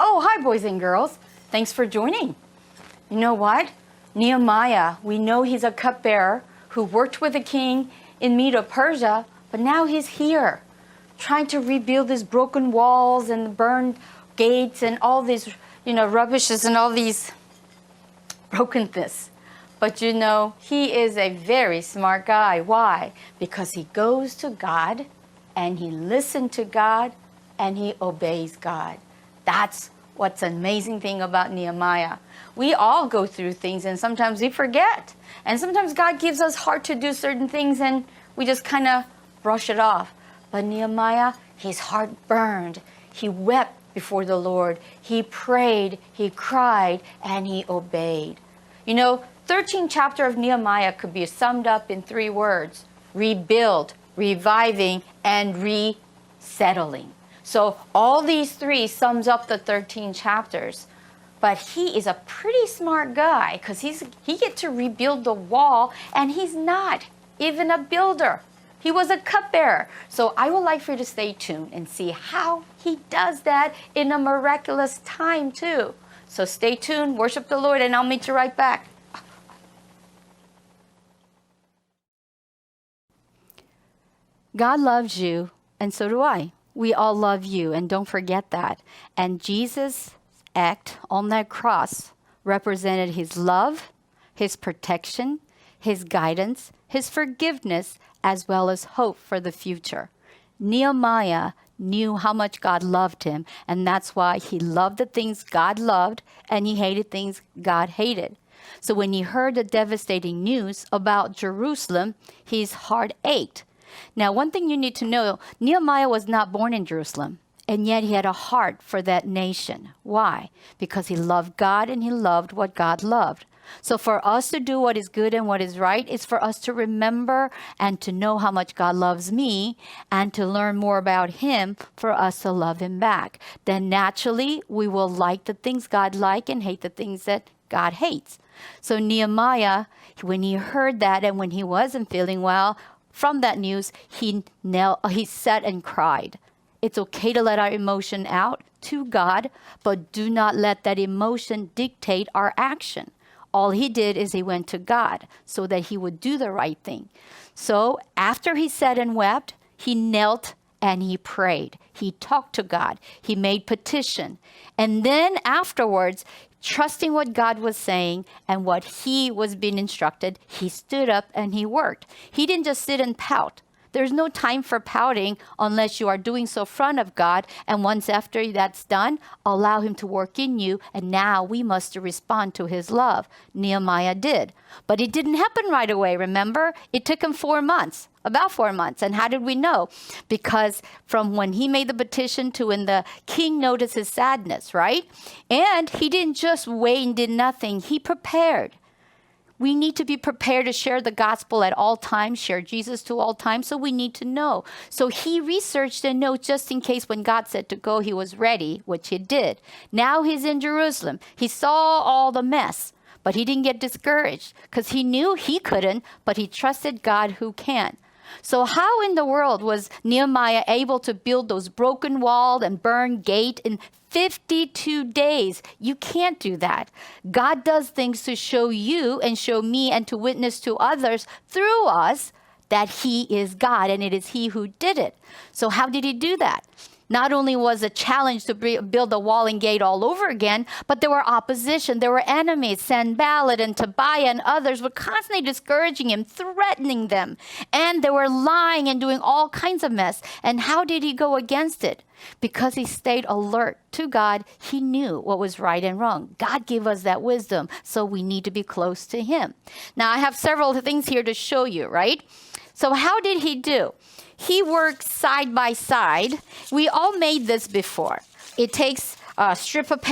Oh, hi, boys and girls. Thanks for joining. You know what? Nehemiah, we know he's a cupbearer who worked with the king in Medo-Persia, but now he's here trying to rebuild these broken walls and burned gates and all these, rubbishes and all these brokenness. But he is a very smart guy. Why? Because he goes to God and he listens to God and he obeys God. That's what's an amazing thing about Nehemiah. We all go through things and sometimes we forget. And sometimes God gives us heart to do certain things and we just kind of brush it off. But Nehemiah, his heart burned. He wept before the Lord. He prayed, he cried, and he obeyed. 13th chapter of Nehemiah could be summed up in 3 words: rebuild, reviving, and resettling. So all these 3 sums up the 13 chapters. But he is a pretty smart guy because he gets to rebuild the wall, and he's not even a builder. He was a cupbearer. So I would like for you to stay tuned and see how he does that in a miraculous time too. So stay tuned, worship the Lord, and I'll meet you right back. God loves you, and so do I. We all love you, and don't forget that. And Jesus' act on that cross represented his love, his protection, his guidance, his forgiveness, as well as hope for the future. Nehemiah knew how much God loved him, and that's why he loved the things God loved, and he hated things God hated. So when he heard the devastating news about Jerusalem, his heart ached. Now, one thing you need to know, Nehemiah was not born in Jerusalem, and yet he had a heart for that nation. Why? Because he loved God and he loved what God loved. So for us to do what is good and what is right is for us to remember and to know how much God loves me and to learn more about him for us to love him back. Then naturally, we will like the things God likes and hate the things that God hates. So Nehemiah, when he heard that and when he wasn't feeling well, from that news, he sat and cried. It's okay to let our emotion out to God, but do not let that emotion dictate our action. All he did is he went to God so that he would do the right thing. So after he sat and wept, he knelt and he prayed. He talked to God. He made petition. And then afterwards, trusting what God was saying and what he was being instructed, he stood up and he worked. He didn't just sit and pout. There's no time for pouting unless you are doing so in front of God. And once after that's done, allow him to work in you. And now we must respond to his love. Nehemiah did. But it didn't happen right away, remember? It took him 4 months. About 4 months. And how did we know? Because from when he made the petition to when the king noticed his sadness, right? And he didn't just wait and did nothing. He prepared. We need to be prepared to share the gospel at all times, share Jesus to all times, so we need to know. So he researched and know just in case when God said to go, he was ready, which he did. Now he's in Jerusalem. He saw all the mess, but he didn't get discouraged because he knew he couldn't, but he trusted God who can. So how in the world was Nehemiah able to build those broken walls and burned gate in 52 days? You can't do that. God does things to show you and show me and to witness to others through us that he is God and it is he who did it. So how did he do that? Not only was a challenge to build a wall and gate all over again, but there were opposition. There were enemies. Sanballat and Tobiah and others were constantly discouraging him, threatening them. And they were lying and doing all kinds of mess. And how did he go against it? Because he stayed alert to God. He knew what was right and wrong. God gave us that wisdom, so we need to be close to him. Now, I have several things here to show you, right? So how did he do? He worked side by side. We all made this before. It takes a strip of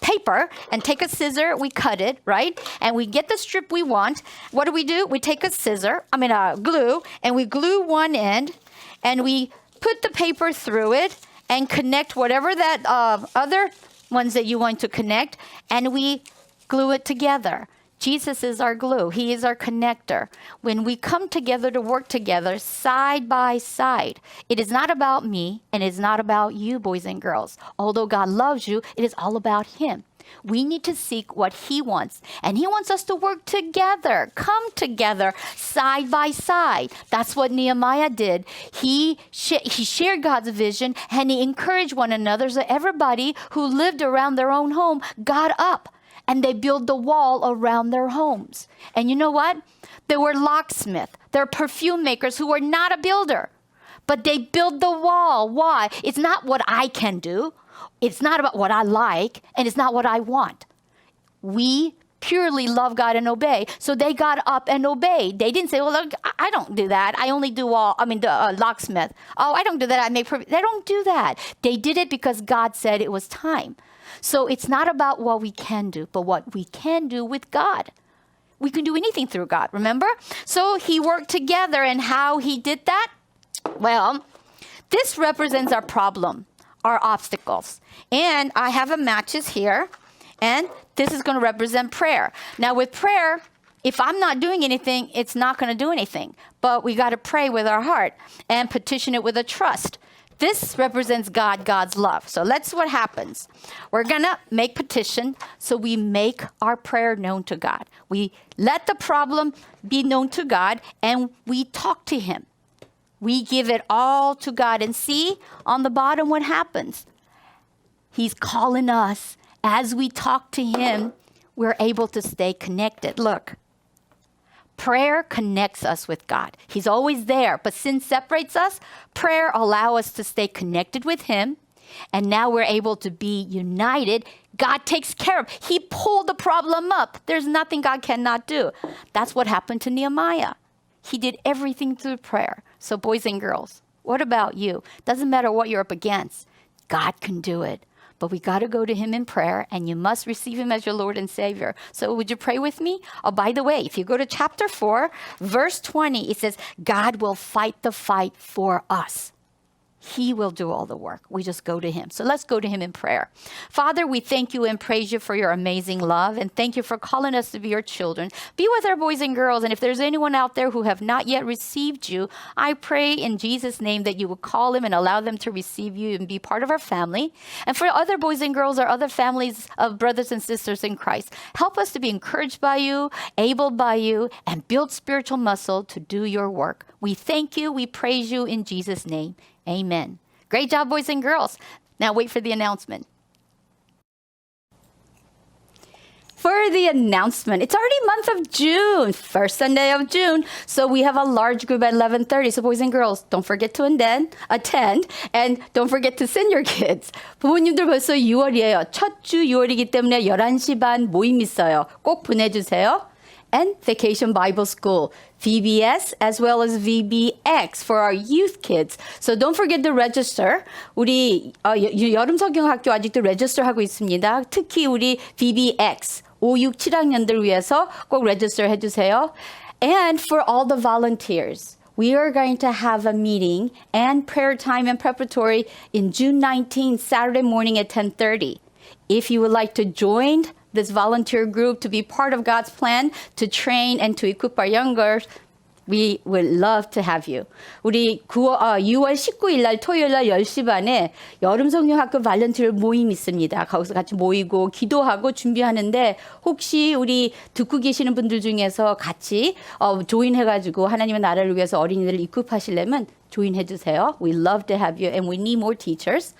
paper and take a scissor. We cut it, right? And we get the strip we want. What do? We take a glue, and we glue one end, and we put the paper through it and connect whatever that other ones that you want to connect, and we glue it together. Jesus is our glue. He is our connector. When we come together to work together side by side, it is not about me and it is not about you, boys and girls. Although God loves you, it is all about Him. We need to seek what He wants. And He wants us to work together, come together side by side. That's what Nehemiah did. He shared God's vision and he encouraged one another. So everybody who lived around their own home got up and they built the wall around their homes. And you know what? There were locksmiths, there were perfume makers who were not a builder, but they built the wall. Why? It's not what I can do. It's not about what I like, and it's not what I want. We purely love God and obey. So they got up and obeyed. They didn't say, well, look, I don't do that. I only do locksmith. Oh, I don't do that. They don't do that. They did it because God said it was time. So it's not about what we can do, but what we can do with God. We can do anything through God, remember? So he worked together, and how he did that? Well, this represents our problem, our obstacles. And I have a matches here, and this is going to represent prayer. Now with prayer, if I'm not doing anything, it's not going to do anything. But we got to pray with our heart and petition it with a trust. This represents God's love. So let's see what happens. We're going to make petition, so we make our prayer known to God. We let the problem be known to God, and we talk to Him. We give it all to God, and see on the bottom what happens. He's calling us. As we talk to Him, we're able to stay connected. Look, prayer connects us with God. He's always there, but sin separates us. Prayer allows us to stay connected with Him, and now we're able to be united. God takes care of. He pulled the problem up. There's nothing God cannot do. That's what happened to Nehemiah. He did everything through prayer. So boys and girls, what about you? Doesn't matter what you're up against. God can do it. But we got to go to Him in prayer, and you must receive Him as your Lord and Savior. So would you pray with me? Oh, by the way, if you go to chapter 4, verse 20, it says, God will fight the fight for us. He will do all the work. We just go to Him. So let's go to Him in prayer. Father, we thank you and praise you for your amazing love. And thank you for calling us to be your children. Be with our boys and girls. And if there's anyone out there who have not yet received you, I pray in Jesus' name that you will call them and allow them to receive you and be part of our family. And for other boys and girls or other families of brothers and sisters in Christ, help us to be encouraged by you, able by you, and build spiritual muscle to do your work. We thank you. We praise you in Jesus' name. Amen. Great job, boys and girls. Now wait for the announcement. For the announcement, it's already month of June, first Sunday of June. So we have a large group at 11:30. So boys and girls, don't forget to attend, and don't forget to send your kids. 부모님들 벌써 6월이에요. 첫 주 6월이기 때문에 11시 반 모임 있어요. 꼭 보내주세요. And Vacation Bible School, VBS as well as VBX for our youth kids. So don't forget to register. 우리 여름 성경학교 아직도 register 하고 있습니다. 특히 우리 VBX 5, 6, 7학년들 위해서 꼭 register 해주세요. And for all the volunteers, we are going to have a meeting and prayer time and preparatory in June 19th, Saturday morning at 10:30. If you would like to join this volunteer group to be part of God's plan to train and to equip our young girls, we would love to have you. 우리 6월 19일 날 토요일 날 10시 반에 여름성경학교 발렌티어 모임 있습니다. 거기서 같이 모이고 기도하고 준비하는데 혹시 우리 듣고 계시는 분들 중에서 같이 조인해가지고 하나님의 나라를 위해서 어린이들을 이끌하시려면 조인해 주세요. We love to have you and we need more teachers.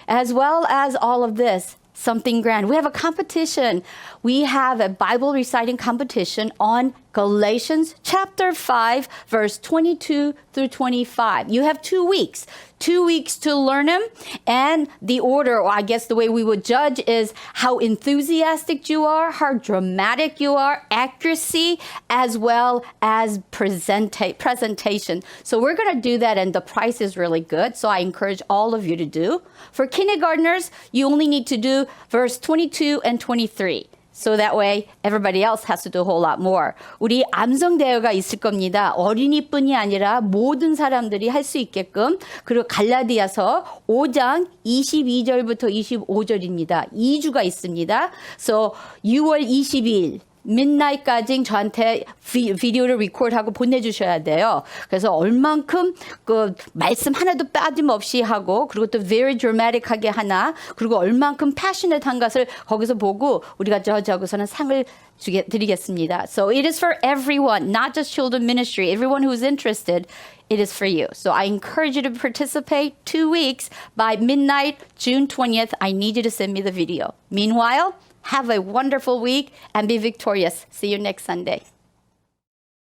As well as all of this, something grand. We have a competition. We have a Bible reciting competition on Galatians chapter 5, verse 22 through 25. You have 2 weeks. 2 weeks to learn them. And the order, or I guess the way we would judge is how enthusiastic you are, how dramatic you are, accuracy, as well as presentation. So we're going to do that, and the price is really good. So I encourage all of you to do. For kindergartners, you only need to do verse 22 and 23. So that way everybody else has to do a whole lot more. 우리 암성 대회가 있을 겁니다. 어린이뿐이 아니라 모든 사람들이 할 수 있게끔. 그리고 갈라디아서 5장 22절부터 25절입니다. 2주가 있습니다. So 6월 22일 midnight까지 저한테 비디오를 리코드하고 보내주셔야 돼요. 그래서 얼만큼 그 말씀 하나도 빠짐없이 하고 그리고 또 very dramatic하게 하나 그리고 얼만큼 passionate한 것을 거기서 보고 우리가 저기서는 상을 드리겠습니다. So it is for everyone, not just children ministry. Everyone who's interested, it is for you. So I encourage you to participate 2 weeks by midnight, June 20th. I need you to send me the video. Meanwhile, have a wonderful week and be victorious. See you next Sunday.